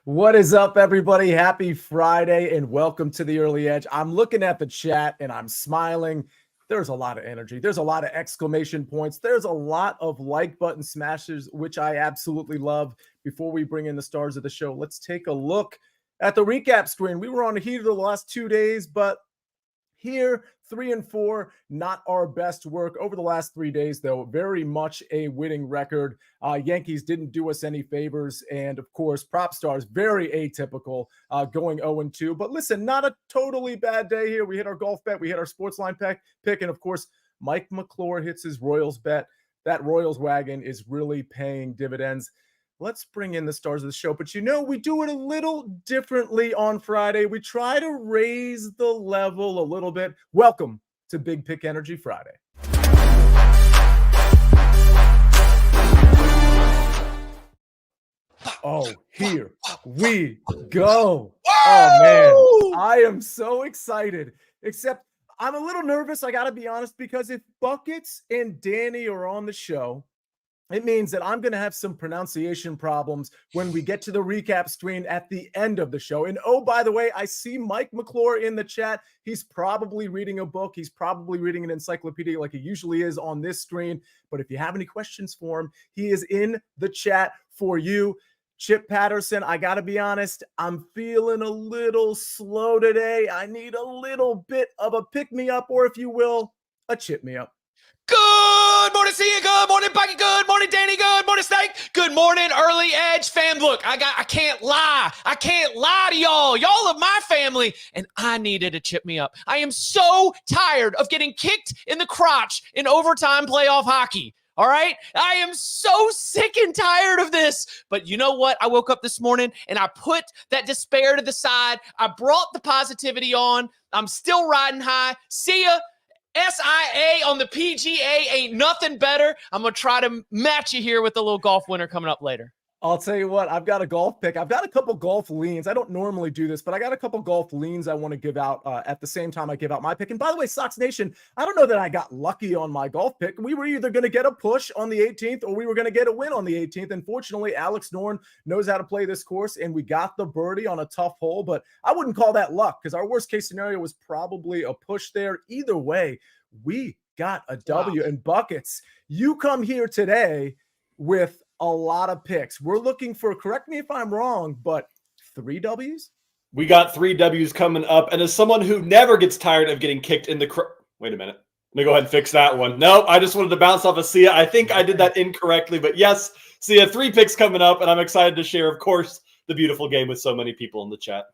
What is up, everybody? Happy Friday and welcome to the Early Edge. I'm looking at the chat and I'm smiling. There's a lot of energy. There's a lot of exclamation points. There's a lot of like button smashes, which I absolutely love. Before we bring in the stars of the show, let's take a look at the recap screen. We were on a heater the last 2 days, but here, 3-4, not our best work over the last 3 days, though. Very much a winning record. Yankees didn't do us any favors. And of course, prop stars, very atypical, going 0-2. But listen, not a totally bad day here. We hit our golf bet. We hit our SportsLine pick. And of course, Mike McClure hits his Royals bet. That Royals wagon is really paying dividends. Let's bring in the stars of the show. But we do it a little differently on Friday. We try to raise the level a little bit. Welcome to Big Pick Energy Friday. Oh, here we go. Oh, man. I am so excited. Except I'm a little nervous, I got to be honest, because if Buckets and Danny are on the show, it means that I'm going to have some pronunciation problems when we get to the recap screen at the end of the show. And oh, by the way, I see Mike McClure in the chat. He's probably reading a book. He's probably reading an encyclopedia like he usually is on this screen. But if you have any questions for him, he is in the chat for you. Chip Patterson, I got to be honest, I'm feeling a little slow today. I need a little bit of a pick-me-up, or if you will, a chip-me-up. Good morning, Sia. Good morning, Bucky. Good morning, Danny. Good morning, Snake. Good morning, Early Edge fam. Look, I can't lie. I can't lie to y'all. Y'all are my family, and I needed to chip me up. I am so tired of getting kicked in the crotch in overtime playoff hockey. All right? I am so sick and tired of this. But you know what? I woke up this morning, and I put that despair to the side. I brought the positivity on. I'm still riding high. Sia. SIA on the PGA ain't nothing better. I'm going to try to match you here with a little golf winner coming up later. I'll tell you what, I've got a golf pick. I've got a couple golf leans. I don't normally do this, but I got a couple golf leans I want to give out at the same time I give out my pick. And by the way, Sox Nation, I don't know that I got lucky on my golf pick. We were either going to get a push on the 18th or we were going to get a win on the 18th. And fortunately, Alex Norn knows how to play this course, and we got the birdie on a tough hole. But I wouldn't call that luck because our worst case scenario was probably a push there. Either way, we got a W. Wow. And Buckets, you come here today with a lot of picks. We're looking for, correct me if I'm wrong, but 3 W's? We got 3 W's coming up. And as someone who never gets tired of getting kicked in the wait a minute. Let me go ahead and fix that one. Nope, I just wanted to bounce off of Sia. I think I did that incorrectly. But yes, Sia, 3 picks coming up. And I'm excited to share, of course, the beautiful game with so many people in the chat.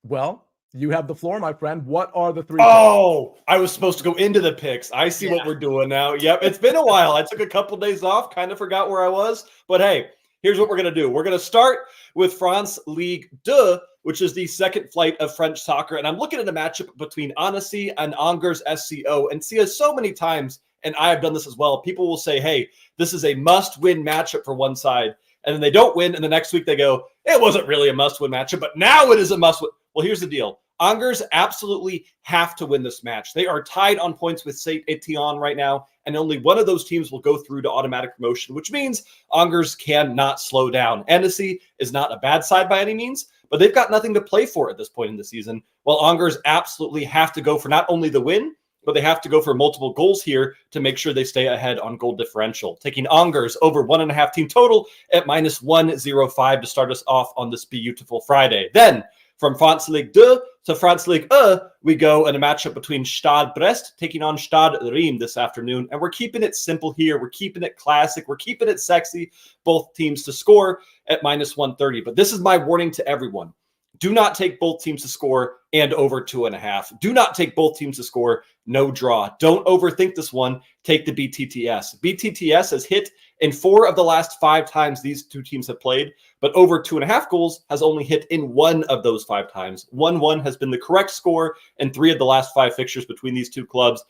Well, you have the floor, my friend. What are the 3 picks? I was supposed to go into the picks. I see what we're doing now. Yep, it's been a while. I took a couple days off, kind of forgot where I was. But hey, here's what we're going to do. We're going to start with France Ligue 2, which is the second flight of French soccer. And I'm looking at a matchup between Annecy and Angers SCO. And see, so many times, and I have done this as well, people will say, hey, this is a must-win matchup for one side. And then they don't win, and the next week they go, it wasn't really a must-win matchup, but now it is a must-win. Well, here's the deal. Angers absolutely have to win this match. They are tied on points with Saint Etienne right now, and only one of those teams will go through to automatic promotion, which means Angers cannot slow down. Annecy is not a bad side by any means, but they've got nothing to play for at this point in the season, while Angers absolutely have to go for not only the win, but they have to go for multiple goals here to make sure they stay ahead on goal differential. Taking Angers over 1.5 team total at -105 to start us off on this beautiful Friday. Then, from France Ligue 2 to France Ligue 1, we go in a matchup between Stade Brest taking on Stade Reims this afternoon. And we're keeping it simple here. We're keeping it classic. We're keeping it sexy. Both teams to score at -130. But this is my warning to everyone. Do not take both teams to score and over 2.5. Do not take both teams to score, no draw. Don't overthink this one. Take the BTTS. BTTS has hit in 4 of the last 5 times these two teams have played, but over 2.5 goals has only hit in 1 of those 5 times. 1-1 has been the correct score in 3 of the last 5 fixtures between these two clubs.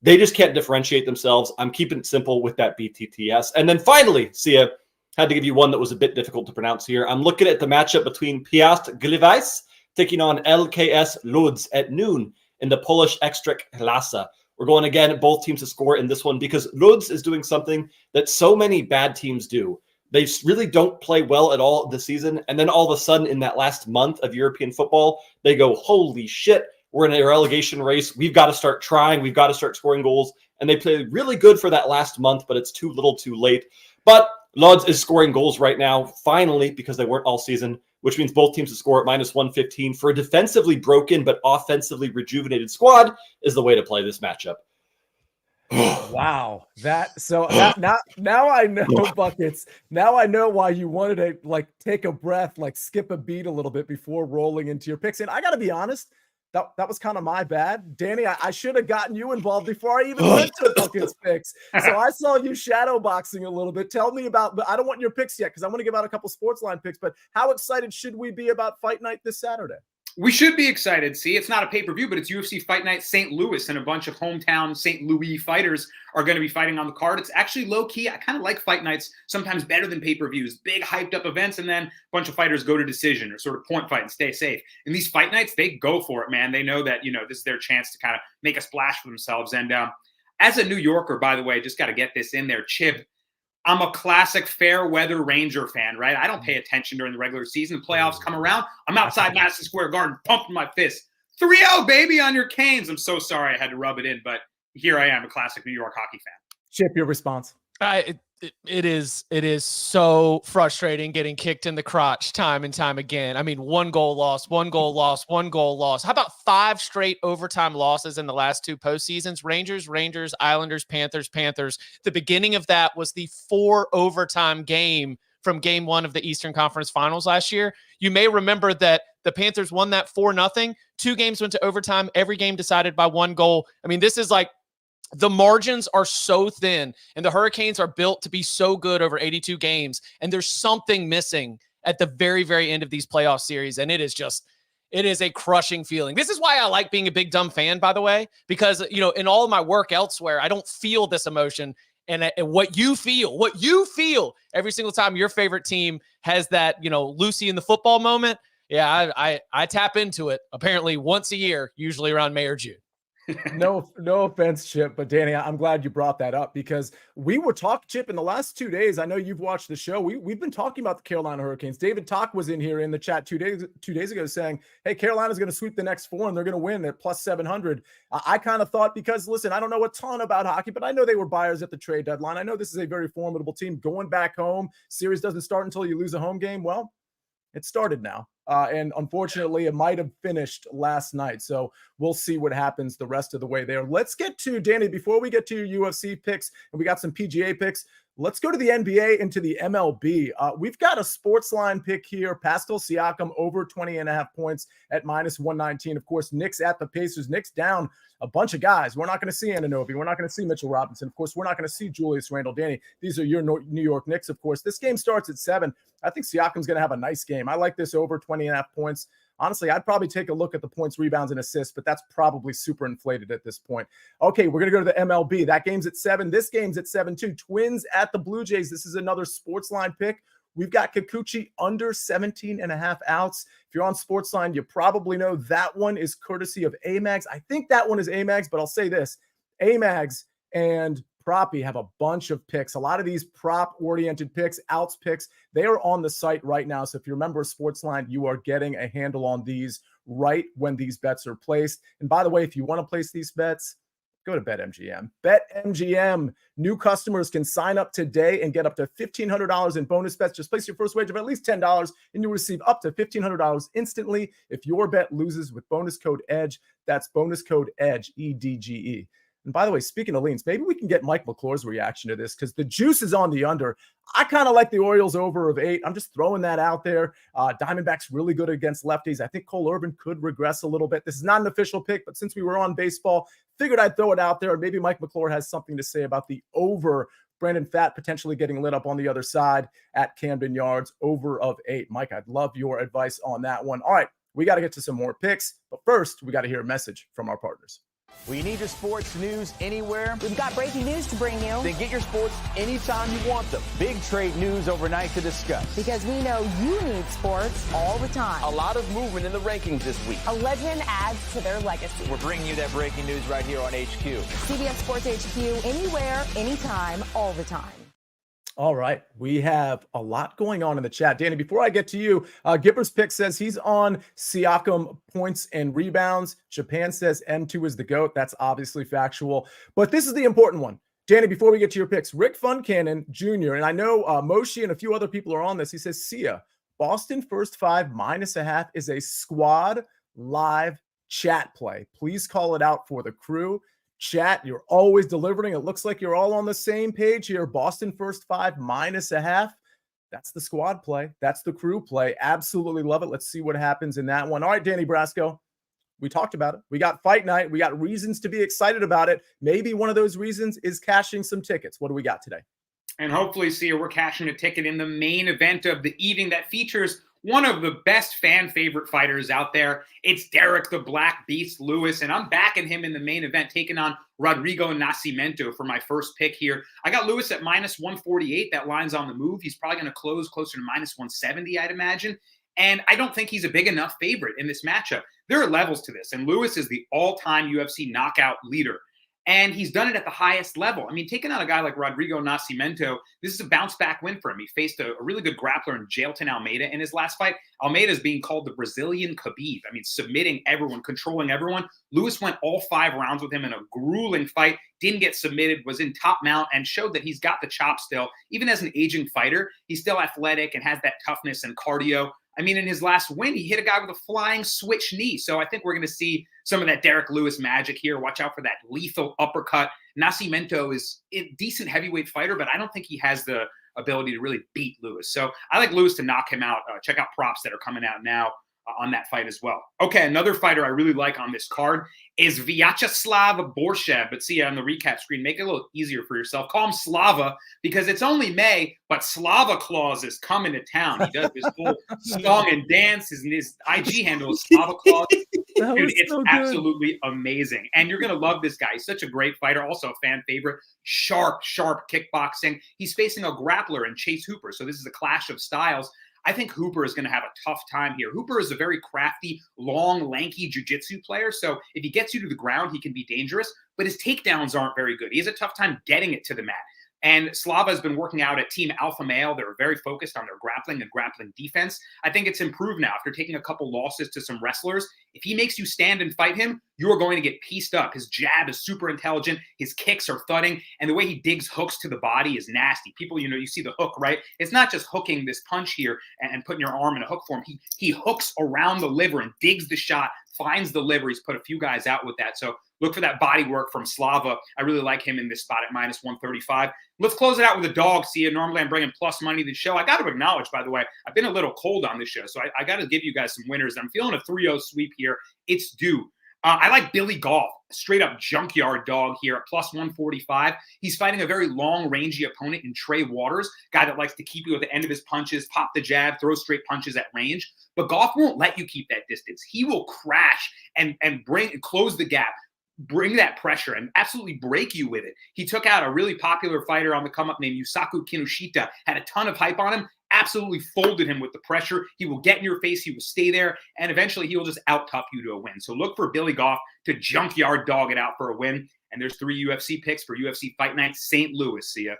They just can't differentiate themselves. I'm keeping it simple with that BTTS. And then finally, Sia, had to give you one that was a bit difficult to pronounce here. I'm looking at the matchup between Piast Gliwice taking on LKS Lodz at noon in the Polish Ekstraklasa. We're going again, both teams to score in this one because Lodz is doing something that so many bad teams do. They really don't play well at all this season. And then all of a sudden in that last month of European football, they go, holy shit, we're in a relegation race. We've got to start trying. We've got to start scoring goals. And they play really good for that last month, but it's too little too late. But Lodz is scoring goals right now, finally, because they weren't all season, which means both teams to score at minus 115 for a defensively broken but offensively rejuvenated squad is the way to play this matchup. Wow. Now I know, Buckets. Now I know why you wanted to take a breath, skip a beat a little bit before rolling into your picks. And I got to be honest, that was kind of my bad. Danny, I should have gotten you involved before I even went to Buckets picks. So I saw you shadow boxing a little bit. Tell me but I don't want your picks yet because I'm going to give out a couple SportsLine picks. But how excited should we be about Fight Night this Saturday? We should be excited. See, it's not a pay-per-view, but it's UFC Fight Night St. Louis, and a bunch of hometown St. Louis fighters are going to be fighting on the card. It's actually low-key. I kind of like Fight Nights sometimes better than pay-per-views. Big, hyped-up events, and then a bunch of fighters go to decision or sort of point fight and stay safe. And these Fight Nights, they go for it, man. They know that, this is their chance to kind of make a splash for themselves. And as a New Yorker, by the way, just got to get this in there, Chip, I'm a classic fair weather Ranger fan, right? I don't pay attention during the regular season. The playoffs come around. I'm outside Madison Square Garden pumping my fist. 3-0, baby, on your Canes. I'm so sorry I had to rub it in, but here I am, a classic New York hockey fan. Chip, your response. It is so frustrating getting kicked in the crotch time and time again. I mean, one goal loss. How about 5 straight overtime losses in the last 2 postseasons? Rangers, Islanders, Panthers. The beginning of that was the 4 overtime game from game 1 of the Eastern Conference Finals last year. You may remember that the Panthers won that 4-0. 2 games went to overtime, every game decided by 1 goal. I mean, this is the margins are so thin, and the Hurricanes are built to be so good over 82 games, and there's something missing at the very, very end of these playoff series, and it is a crushing feeling. This is why I like being a big dumb fan, by the way, because, in all of my work elsewhere, I don't feel this emotion, and what you feel every single time your favorite team has that, Lucy in the football moment. Yeah, I tap into it apparently once a year, usually around May or June. No offense, Chip, but Danny, I'm glad you brought that up because we were talking, Chip, in the last 2 days. I know you've watched the show. We've been talking about the Carolina Hurricanes. David Talk was in here in the chat 2 days ago saying, hey, Carolina's going to sweep the next 4 and they're going to win at plus 700. I kind of thought because, listen, I don't know a ton about hockey, but I know they were buyers at the trade deadline. I know this is a very formidable team going back home. Series doesn't start until you lose a home game. Well, it started now. And unfortunately, it might have finished last night. So we'll see what happens the rest of the way there. Let's get to, Danny, before we get to your UFC picks, and we got some PGA picks, let's go to the NBA and to the MLB. We've got a SportsLine pick here. Pascal Siakam over 20.5 points at minus 119. Of course, Knicks at the Pacers. Knicks down a bunch of guys. We're not going to see Anunoby. We're not going to see Mitchell Robinson. Of course, we're not going to see Julius Randle. Danny, these are your New York Knicks, of course. This game starts at 7. I think Siakam's going to have a nice game. I like this over 20.5 points. Honestly, I'd probably take a look at the points, rebounds, and assists, but that's probably super inflated at this point. Okay, we're going to go to the MLB. That game's at 7. This game's at 7 too. Twins at the Blue Jays. This is another SportsLine pick. We've got Kikuchi under 17.5 outs. If you're on SportsLine, you probably know that one is courtesy of Amags. I think that one is Amags, but I'll say this. Amags and Proppy have a bunch of picks. A lot of these prop-oriented picks, outs picks, they are on the site right now. So if you're a member of SportsLine, you are getting a handle on these right when these bets are placed. And by the way, if you want to place these bets, go to BetMGM. BetMGM. New customers can sign up today and get up to $1,500 in bonus bets. Just place your first wager of at least $10 and you'll receive up to $1,500 instantly if your bet loses with bonus code EDGE. That's bonus code EDGE, E-D-G-E. And by the way, speaking of leans, maybe we can get Mike McClure's reaction to this because the juice is on the under. I kind of like the Orioles over of 8. I'm just throwing that out there. Diamondbacks really good against lefties. I think Cole Urban could regress a little bit. This is not an official pick, but since we were on baseball, figured I'd throw it out there. Maybe Mike McClure has something to say about the over. Brandon Pfaadt potentially getting lit up on the other side at Camden Yards, over of 8. Mike, I'd love your advice on that one. All right, we got to get to some more picks, but first, we got to hear a message from our partners. Well, you need your sports news anywhere? We've got breaking news to bring you. Then get your sports anytime you want them. Big trade news overnight to discuss. Because we know you need sports all the time. A lot of movement in the rankings this week. A legend adds to their legacy. We're bringing you that breaking news right here on HQ. CBS Sports HQ, anywhere, anytime, all the time. All right. We have a lot going on in the chat. Danny, before I get to you, Gipper's Pick says he's on Siakam points and rebounds. Japan says M2 is the GOAT. That's obviously factual. But this is the important one. Danny, before we get to your picks, Rick Funcannon Jr., and I know Moshe and a few other people are on this. He says, Sia, Boston first 5 -0.5 is a squad live chat play. Please call it out for the crew. Chat, you're always delivering. It looks like you're all on the same page here. Boston first 5 -0.5. That's the squad play. That's the crew play. Absolutely love it. Let's see what happens in that one. All right, Danny Brasco, we talked about it. We got fight night. We got reasons to be excited about it. Maybe one of those reasons is cashing some tickets. What do we got today? And hopefully, Sia, we're cashing a ticket in the main event of the evening that features one of the best fan favorite fighters out there. It's Derek the Black Beast Lewis, and I'm backing him in the main event, taking on Rodrigo Nascimento for my first pick here. I got Lewis at -148. That line's on the move. He's probably going to close closer to -170, I'd imagine. And I don't think he's a big enough favorite in this matchup. There are levels to this, and Lewis is the all-time UFC knockout leader. And he's done it at the highest level. I mean, taking on a guy like Rodrigo Nascimento, this is a bounce-back win for him. He faced a really good grappler in Jailton Almeida in his last fight. Almeida is being called the Brazilian Khabib. I mean, submitting everyone, controlling everyone. Lewis went all 5 rounds with him in a grueling fight, didn't get submitted, was in top mount, and showed that he's got the chop still. Even as an aging fighter, he's still athletic and has that toughness and cardio. I mean, in his last win, he hit a guy with a flying switch knee. So I think we're going to see some of that Derek Lewis magic here. Watch out for that lethal uppercut. Nascimento is a decent heavyweight fighter, but I don't think he has the ability to really beat Lewis. So I like Lewis to knock him out. Check out props that are coming out now on that fight as well. Okay, another fighter I really like on this card is Vyacheslav Borshev. But see on the recap screen, make it a little easier for yourself. Call him Slava because it's only May, but Slava Claus is coming to town. He does this whole song and dance. His IG handle is Slava Claus. Dude, it's so absolutely amazing. And you're going to love this guy. He's such a great fighter, also a fan favorite. Sharp kickboxing. He's facing a grappler in Chase Hooper. So this is a clash of styles. I think Hooper is going to have a tough time here. Hooper is a very crafty, long, lanky jiu-jitsu player. So if he gets you to the ground, he can be dangerous, but his takedowns aren't very good. He has a tough time getting it to the mat. And Slava has been working out at Team Alpha Male. They're very focused on their grappling and grappling defense. I think it's improved now after taking a couple losses to some wrestlers. If he makes you stand and fight him, you are going to get pieced up. His jab is super intelligent. His kicks are thudding. And the way he digs hooks to the body is nasty. People, you see the hook, right? It's not just hooking this punch here and putting your arm in a hook form. He hooks around the liver and digs the shot, finds the liver. He's put a few guys out with that. So look for that body work from Slava. I really like him in this spot at -135. Let's close it out with a dog. See, normally I'm bringing plus money to the show. I got to acknowledge, by the way, I've been a little cold on this show, so I got to give you guys some winners. I'm feeling a 3-0 sweep here. It's due. I like Billy Goff, straight up junkyard dog here at +145. He's fighting a very long, rangy opponent in Trey Waters, guy that likes to keep you at the end of his punches, pop the jab, throw straight punches at range. But Goff won't let you keep that distance. He will crash and close the gap, bring that pressure, and absolutely break you with it. He took out a really popular fighter on the come-up named Yusaku Kinoshita, had a ton of hype on him, absolutely folded him with the pressure. He will get in your face. He will stay there. And eventually he will just out-tough you to a win. So look for Billy Goff to junkyard dog it out for a win. And there's 3 UFC picks for UFC Fight Night St. Louis. See ya.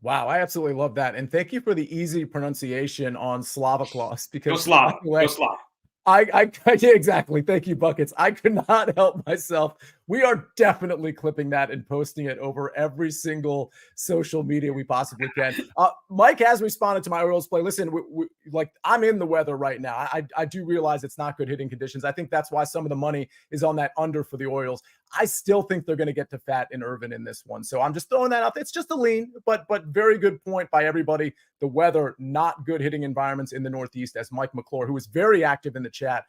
Wow, I absolutely love that. And thank you for the easy pronunciation on Slava Claus. Because Go Slava. Go Slava. Yeah, exactly. Thank you, Buckets. I could not help myself. We are definitely clipping that and posting it over every single social media we possibly can. Mike has responded to my Orioles play. Listen, like I'm in the weather right now. I do realize it's not good hitting conditions. I think that's why some of the money is on that under for the Orioles. I still think they're going to get to fat in Irvin in this one. So I'm just throwing that out there. It's just a lean, but very good point by everybody. The weather, not good hitting environments in the Northeast, as Mike McClure, who is very active in the chat,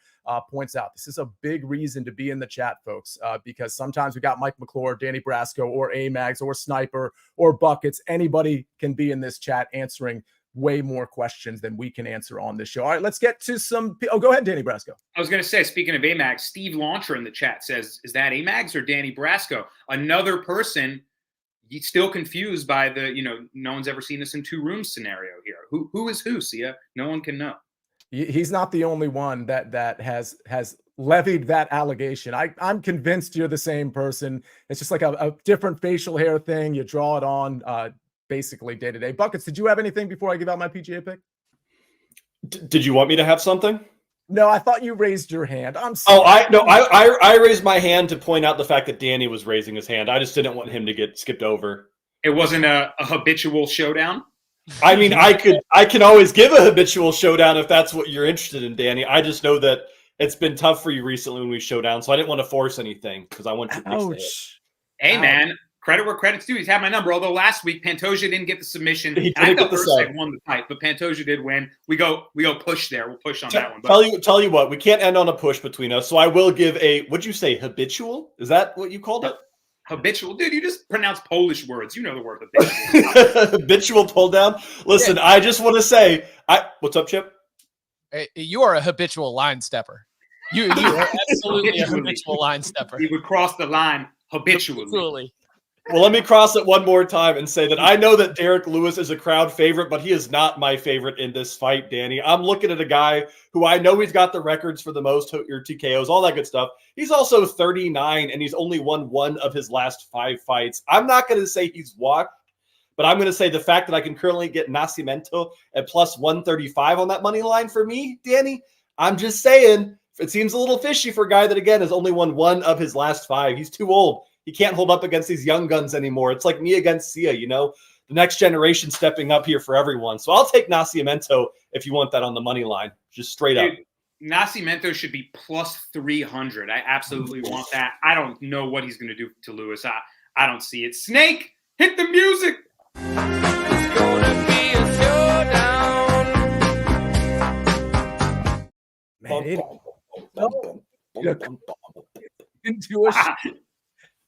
points out. This is a big reason to be in the chat, folks, because sometimes we got Mike McClure, Danny Brasco, or A-Mags, or Sniper, or Buckets. Anybody can be in this chat answering way more questions than we can answer on this show. All right, let's get to some. Oh, go ahead, Danny Brasco. I was going to say, speaking of A-Mags, Steve Launcher in the chat says, is that A-Mags or Danny Brasco? Another person still confused by the, no one's ever seen this in 2 rooms scenario here. Who is who, Sia? No one can know. He's not the only one that has levied that allegation. I'm convinced you're the same person. It's just like a different facial hair thing. You draw it on basically day to day. Buckets, did you have anything before I give out my PGA pick? Did you want me to have something? No, I thought you raised your hand. I'm sorry. I raised my hand to point out the fact that Danny was raising his hand. I just didn't want him to get skipped over. It wasn't a habitual showdown. I mean, I can always give a habitual showdown if that's what you're interested in, Danny. I just know that it's been tough for you recently when we showdown, so I didn't want to force anything because I want you to Ouch. Hey, man, credit where credit's due. He's had my number. Although last week Pantoja didn't get the submission. He I didn't thought get the Ursay sub. won the fight, but Pantoja did win. We go push there. We'll push on that one. But Tell you what, we can't end on a push between us. So I will give what'd you say, habitual? Is that what you called it? Habitual, dude. You just pronounce Polish words. You know the word habitual. Habitual pull down. Listen, I just want to say, what's up, Chip? You are a habitual line stepper. You are absolutely a habitual line stepper. He would cross the line habitually. Absolutely. Well, let me cross it one more time and say that I know that Derek Lewis is a crowd favorite, but he is not my favorite in this fight, Danny. I'm looking at a guy who I know he's got the records for the most TKOs, all that good stuff. He's also 39, and he's only won one of his last 5 fights. I'm not going to say he's walked, but I'm going to say the fact that I can currently get Nascimento at plus 135 on that money line for me, Danny, I'm just saying it seems a little fishy for a guy that, again, has only won one of his last 5. He's too old. He can't hold up against these young guns anymore. It's like me against Sia, the next generation stepping up here for everyone. So I'll take Nascimento if you want that on the money line, just straight up. Nascimento should be plus 300. I absolutely want that. I don't know what he's going to do to Lewis. I don't see it. Snake, hit the music. It's gonna be a showdown. Man,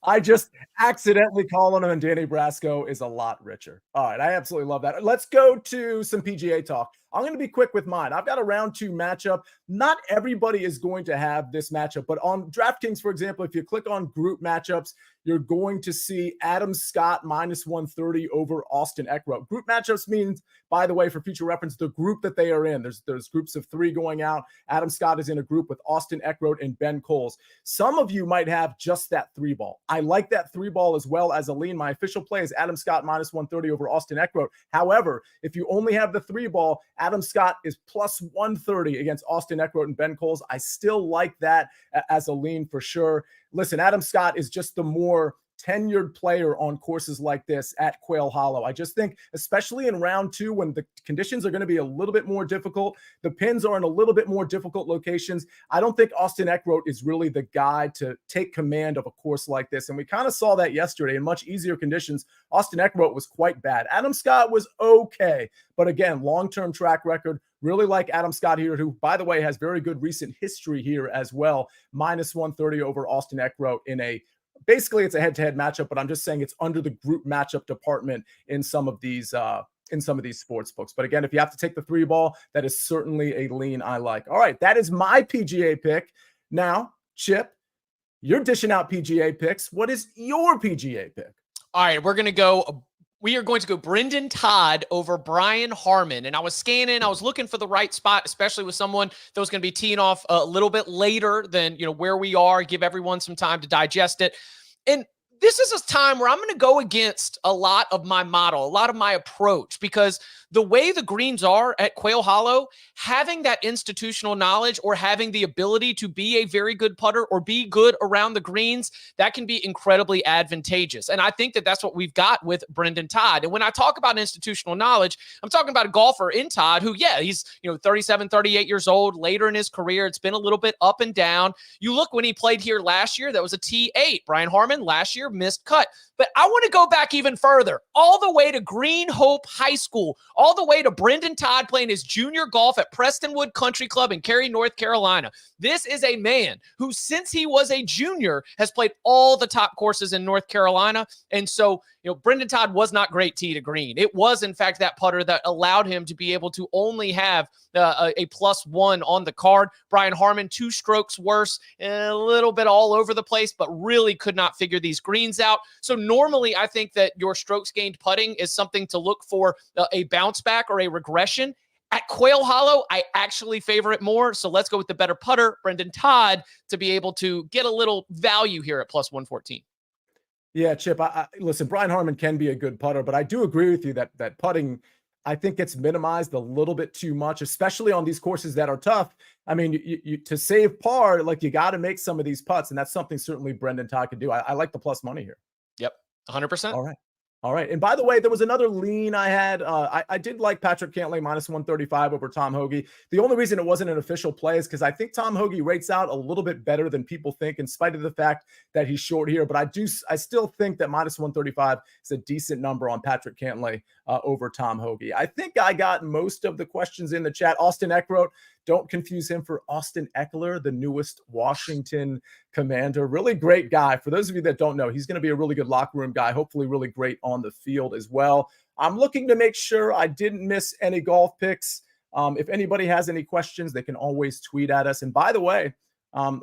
I just accidentally call on him, and Danny Brasco is a lot richer. All right, I absolutely love that. Let's go to some PGA talk. I'm going to be quick with mine. I've got a round 2 matchup. Not everybody is going to have this matchup, but on DraftKings, for example, if you click on group matchups, you're going to see Adam Scott minus 130 over Austin Eckroat. Group matchups means, by the way, for future reference, the group that they are in. There's groups of 3 going out. Adam Scott is in a group with Austin Eckroat and Ben Coles. Some of you might have just that 3-ball. I like that 3-ball as well as a lean. My official play is Adam Scott minus 130 over Austin Eckroat. However, if you only have the 3-ball, Adam Scott is plus 130 against Austin Eckroat and Ben Coles. I still like that as a lean for sure. Listen, Adam Scott is just the more tenured player on courses like this at Quail Hollow. I just think, especially in round 2, when the conditions are going to be a little bit more difficult, the pins are in a little bit more difficult locations. I don't think Austin Eckroat is really the guy to take command of a course like this. And we kind of saw that yesterday in much easier conditions. Austin Eckroat was quite bad. Adam Scott was okay. But again, long-term track record. Really like Adam Scott here, who, by the way, has very good recent history here as well. Minus 130 over Austin Eckroat in basically it's a head-to-head matchup, but I'm just saying it's under the group matchup department in some of these sports books. But again, if you have to take the 3-ball, that is certainly a lean I like. All right, that is my PGA pick. Now, Chip, you're dishing out PGA picks. What is your PGA pick? All right, we are going to go Brendan Todd over Brian Harman. And I was scanning, I was looking for the right spot, especially with someone that was going to be teeing off a little bit later than, where we are, give everyone some time to digest it. And this is a time where I'm going to go against a lot of my model, a lot of my approach, because the way the greens are at Quail Hollow, having that institutional knowledge or having the ability to be a very good putter or be good around the greens, that can be incredibly advantageous. And I think that that's what we've got with Brendan Todd. And when I talk about institutional knowledge, I'm talking about a golfer in Todd who, he's 37, 38 years old, later in his career. It's been a little bit up and down. You look when he played here last year, that was a T8. Brian Harman last year missed cut. But I want to go back even further, all the way to Green Hope High School, all the way to Brendan Todd playing his junior golf at Prestonwood Country Club in Cary, North Carolina. This is a man who, since he was a junior, has played all the top courses in North Carolina. And so, Brendan Todd was not great tee to green. It was, in fact, that putter that allowed him to be able to only have a +1 on the card. Brian Harman, 2 strokes worse, a little bit all over the place, but really could not figure these greens out. So normally, I think that your strokes gained putting is something to look for a bounce back or a regression. At Quail Hollow, I actually favor it more. So let's go with the better putter, Brendan Todd, to be able to get a little value here at +114. Yeah, Chip, listen, Brian Harmon can be a good putter, but I do agree with you that putting, I think, gets minimized a little bit too much, especially on these courses that are tough. I mean, you to save par, like, you got to make some of these putts, and that's something certainly Brendan Todd could do. I like the plus money here. Yep, 100%. All right. All right. And by the way, there was another lean I had. I did like Patrick Cantlay minus 135 over Tom Hoge. The only reason it wasn't an official play is because I think Tom Hoge rates out a little bit better than people think, in spite of the fact that he's short here. But I still think that minus 135 is a decent number on Patrick Cantlay over Tom Hoge. I think I got most of the questions in the chat. Austin Eck wrote, don't confuse him for Austin Eckler, the newest Washington Commander. Really great guy. For those of you that don't know, he's going to be a really good locker room guy, hopefully really great on the field as well. I'm looking to make sure I didn't miss any golf picks. If anybody has any questions, they can always tweet at us. And by the way,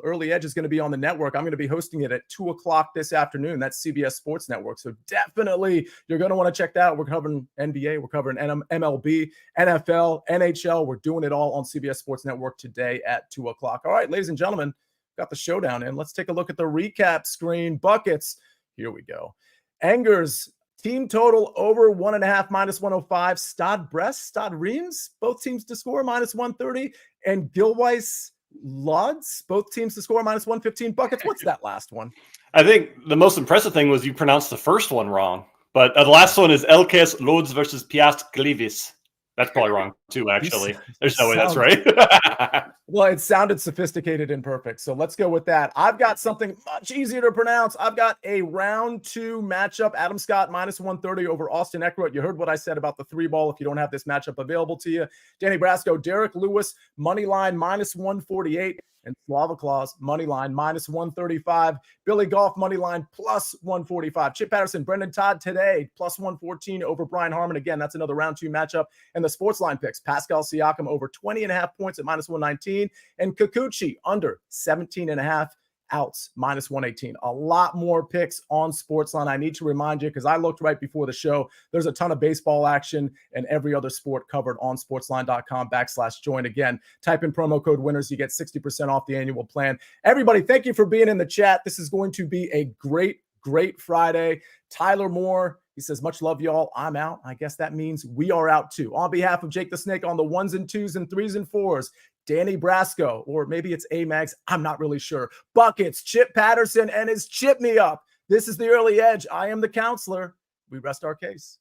Early Edge is going to be on the network. I'm going to be hosting it at 2:00 this afternoon. That's CBS Sports Network. So definitely you're going to want to check that out. We're covering NBA. We're covering MLB, NFL, NHL. We're doing it all on CBS Sports Network today at 2:00. All right, ladies and gentlemen, got the showdown in. Let's take a look at the recap screen. Buckets. Here we go. Engers, team total over 1.5 minus 105. Stad Reams, both teams to score minus 130. And Gilweiss Lodz, both teams to score minus 115. Buckets, what's that last one? I think the most impressive thing was you pronounced the first one wrong, but the last one is LKS Lodz versus Piast Gliwice. That's probably wrong too, actually. There's no way that's right. Well, it sounded sophisticated and perfect. So let's go with that. I've got something much easier to pronounce. I've got a round 2 matchup. Adam Scott minus 130 over Austin Eckroat. You heard what I said about the 3-ball if you don't have this matchup available to you. Danny Brasco, Derek Lewis, money line minus 148. And Slava Claus, money line minus 135. Billy Golf, money line plus 145. Chip Patterson, Brendan Todd today, plus 114 over Brian Harmon. Again, that's another round 2 matchup. And the SportsLine picks, Pascal Siakam over 20.5 points at minus 119. And Kikuchi under 17.5 outs, minus 118. A lot more picks on SportsLine. I need to remind you, because I looked right before the show, there's a ton of baseball action and every other sport covered on sportsline.com/join. Again, type in promo code winners. You get 60% off the annual plan. Everybody, thank you for being in the chat. This is going to be a great Friday. Tyler Moore, he says, much love, y'all. I'm out. I guess that means we are out too. On behalf of Jake the Snake on the 1s and 2s and 3s and 4s, Danny Brasco, or maybe it's A-Mags, I'm not really sure. Buckets, Chip Patterson, and his Chip Me Up. This is the Early Edge. I am the counselor. We rest our case.